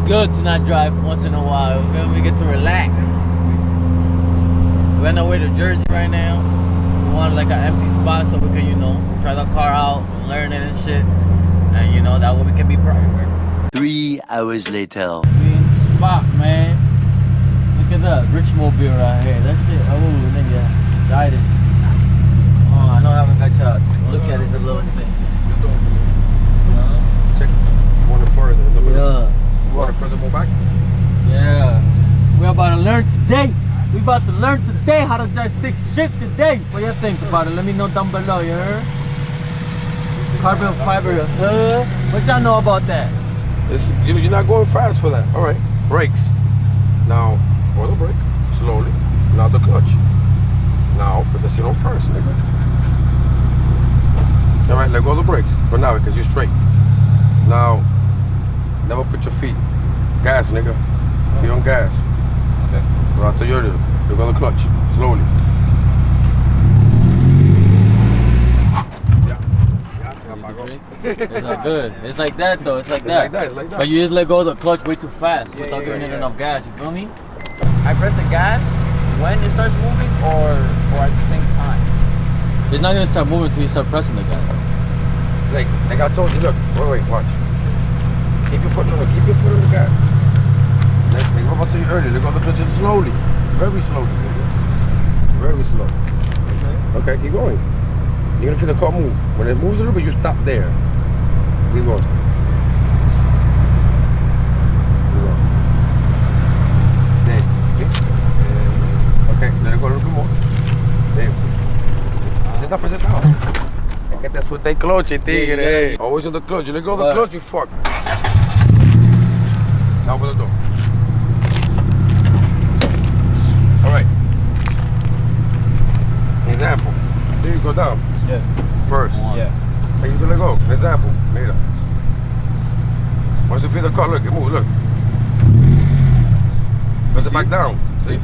Good to not drive once in a while. We get to relax. We're on our way to Jersey right now. We want like an empty spot so we can, you know, try the car out, learn it and shit. And you know, that way we can be proud. 3 hours later. We in the spot, man. Look at that Richmobile right here. That shit, oh nigga, excited. Oh, I know I haven't got y'all to look at it a little bit. Check one further. Yeah. Water further more back? Yeah. We're about to learn today. We about to learn today how to drive stick shift today. What you think about it? Let me know down below, you heard? Carbon fiber, what y'all know about that? You're not going fast for that. All right. Brakes. Now, hold the brake. Slowly. Now the clutch. Now, put the seat on first. All right, let go of the brakes for now because you're straight. Now, never put your feet. Gas, nigga. Feet on gas. Okay. Right to your little. Let go of the clutch. Slowly. It's not good. It's like that though. It's like that. It's like that. But you just let go of the clutch way too fast without giving it enough gas. You feel me? I press the gas when it starts moving or at the same time. It's not gonna start moving until you start pressing the gas. Like I told you, look. Wait, watch. Keep your foot on the gas. Like what about you earlier? Let go of the clutch slowly. Very slowly, nigga. Very slow. Okay, keep going. You're gonna feel the car move. When it moves a little bit, you stop there. Keep going. There, see? Okay, let it go a little bit more. There, see? Press it down. Es que te suelta el clutch, tigre. Always on the clutch. You let go of the clutch, you fuck. Now open the door. All right. Example. See, you go down. Yeah. First. Yeah. And you can let go. Example. Mira. Once you feel the car, look, it moves, look. Press it back down. See?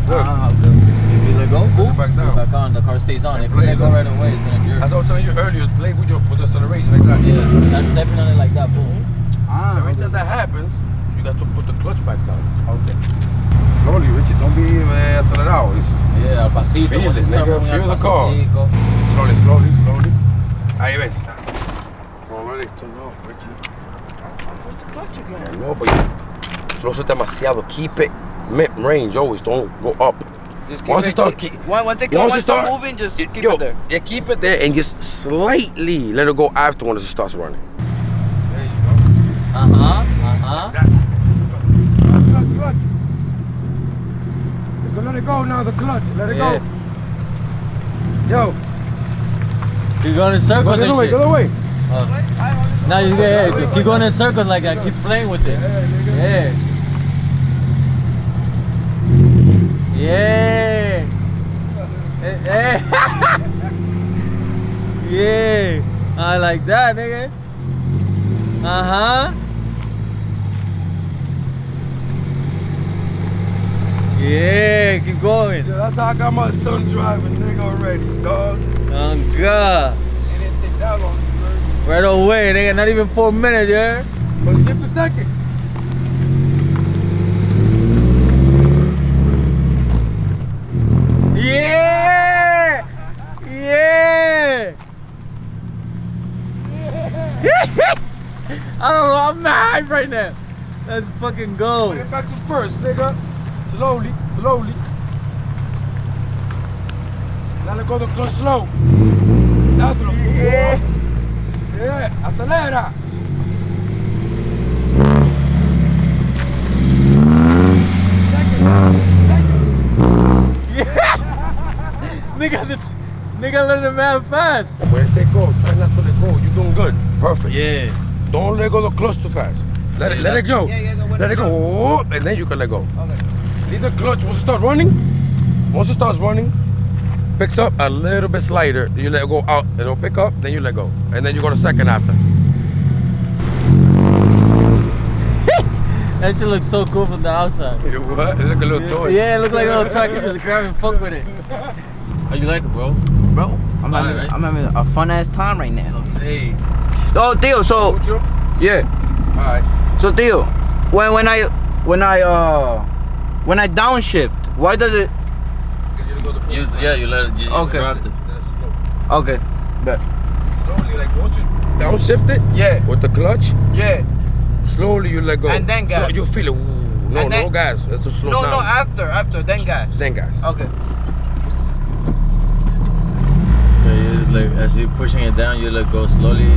Look. If you let go, Press it back down. back on, the car stays on. If you let go right away, it's gonna jerk. As I was telling you earlier, play with the acceleration like that. Yeah, start stepping on it like that, boom. Every time that happens, you got to put the clutch back down. Okay. Slowly, Richie. Don't be acelerado. Yeah, al pasito. Feel once it, you start nigga. moving al Feel the car. pasitico. Slowly. Ahí ves. Already. always turn off, Richie. I pushed the clutch again. No, but close it demasiado. Keep it mid-range always. Don't go up. Once it starts moving, just keep it there. Yeah, keep it there and just slightly let it go after when it starts running. There you go. Clutch. Let it go now, the clutch. Let it go. Yo. Keep going in circles and shit. Go away. Now you keep going in circles like that. Keep playing with it. Yeah. Yeah. Yeah. I like that, nigga. Yeah, keep going. Yeah, that's how I got my son driving, nigga, already, dog. Oh, God. It didn't take that long to learn. Right away, nigga. Not even 4 minutes, yeah? But shift a second. Yeah! Yeah! I don't know, I'm mad right now. Let's fucking go. Put it back to first, nigga. Slowly. Let it go the clutch slow. Yeah. Yeah, acelera. Nigga let the man fast. When it take go, try not to let go. You're doing good. Perfect. Yeah. Don't let go the clutch too fast. Let it go. Let it go. Oh, and then you can let go. Okay. Leave the clutch. Once it starts running, picks up a little bit slighter. You let it go out. It'll pick up. Then you let go. And then you go to second after. That shit looks so cool from the outside. You what? It look a little toy. Yeah, it look like a little toy. You just grab and fuck with it. How you like it, bro? Bro, I'm Alright. having a fun ass time right now. Hey. Oh, Theo, so yeah. Alright. So Theo, when I downshift, why does it? Because you go the first You let it just Okay. drop it. Then it's slow. Okay, bet. Slowly, like once you downshift it, Yeah. with the clutch, Yeah. slowly you let go. And then gas. So you feel it. Ooh, no, And then- no gas. That's to slow No, down. after, then gas. Then gas. Okay. So you like as you pushing it down, you let go slowly,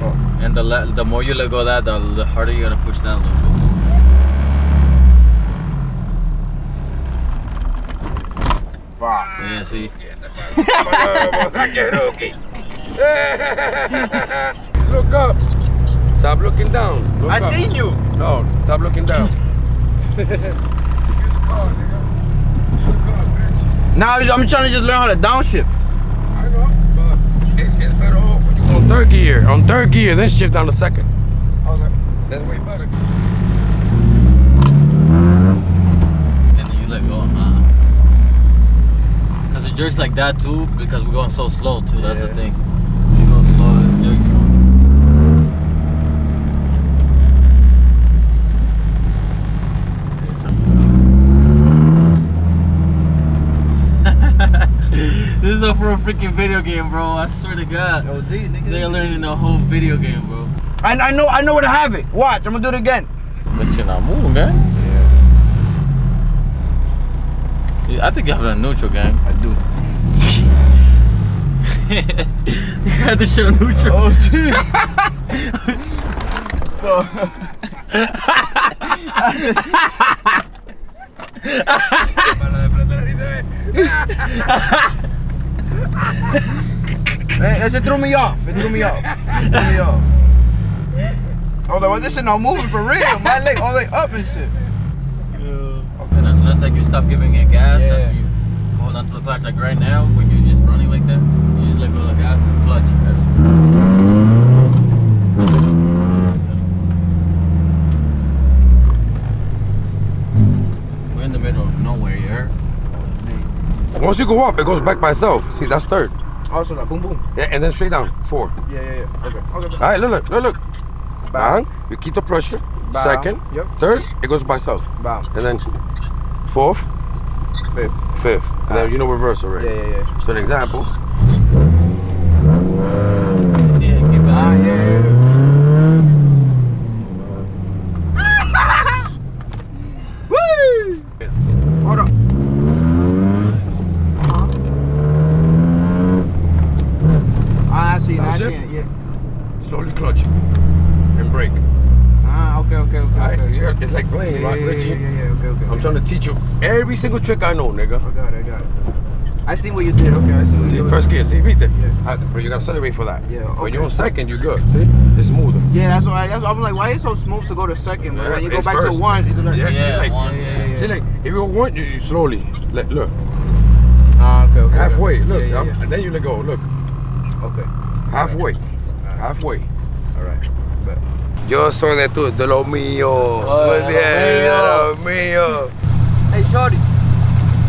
Oh. and the more you let go of that, the harder you're gonna push down a little bit. Fuck. Yeah, see. Look up. Stop looking down. Look I up. seen you. No, stop looking down. Now I'm trying to just learn how to downshift. I know, but it's better off when you go on third gear. On third gear, then shift down to second. Okay. That's way better. And then you let go. Cause it jerks like that too, because we're going so slow too. That's the Yeah. thing. You go slow, it jerks. This is for a freaking video game, bro. I swear to God. Yo, D, nigga. They're learning the whole video game, bro. I know where to have it. Watch, I'm gonna do it again. This shit not moving, gang. Yeah, I think you have a neutral, gang. I do. You had to show neutral. Oh, dude. It threw me off. It threw me off. I was like, well, this shit not moving for real. My leg all the way up and shit. And as soon as like you stop giving it gas, Yeah. that's when you hold on to the clutch. Like right now, when you're just running like that, you just let go of the gas and clutch. We're in the middle of nowhere, you heard? Once you go up, it goes back by itself. See, that's third. Also, like, boom, boom. Yeah, and then straight down, four. Yeah. Okay. All right, look. Bang. You keep the pressure. Bang. Second. Yep. Third, it goes by itself. Bam. And then fourth, Fifth. and then you know reverse already. Yeah. So an example. Yeah, keep it. Yeah. slowly clutch and brake. Ah, okay. Alright? It's like playing, right, Richie? Yeah, okay. I'm trying to teach you every single trick I know, nigga. I got it. I see what you did. Okay, I see what See, you did. first gear, see, beat it. Yeah. But you gotta accelerate for that. Yeah, When okay. you're on second, you're good. See, it's smoother. Yeah, that's why. I'm like, why is it so smooth to go to second? But when you go It's back first. to one, you do like, Yeah, Yeah, like, one, yeah. See, like, if you go one, you slowly. Look, Ah, okay. halfway. Look, Yeah. and then you let go. Look, Okay. halfway. All right. Bet. Yo soy de lo mío. Oh, Muy de lo bien, de mío. lo mío. Hey, shorty,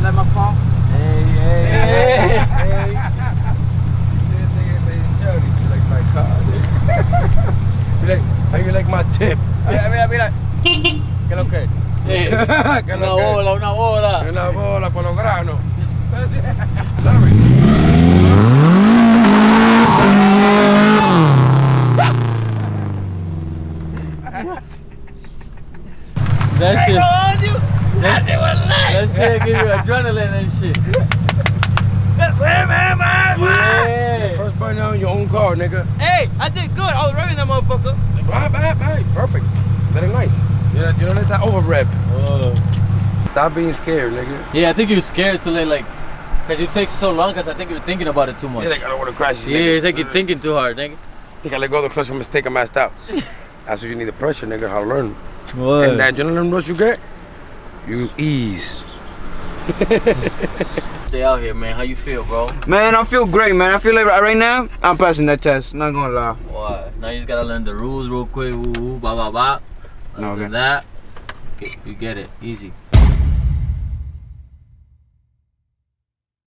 let my palm. Hey. This nigga say, "Shorty, you like my car?" You like, how you like my tip? Mira. ¿Qué lo que? Hey. Que Una lo que- bola. Una bola por los granos. Sorry. That shit. That shit give you adrenaline and shit. Yeah. First burn on your own car, nigga. Hey, I did good. I was revving that motherfucker. Bye. Perfect. Very nice. You don't let that over rev. Oh. Stop being scared, nigga. Yeah, I think you're scared to like, cause you take so long. Cause I think you're thinking about it too much. Yeah, like I don't want to crash. Yeah, it's like you're thinking too hard, nigga. Think I let go of the clutch from mistake, I'm assed out. That's what you need the pressure, nigga. How to learn. What? And that adrenaline rush you get, you ease. Stay out here, man. How you feel, bro? Man, I feel great, man. I feel like right now, I'm passing that test. Not gonna lie. What? Now you just gotta learn the rules real quick. Ooh, ba. No, Other than that, you get it easy.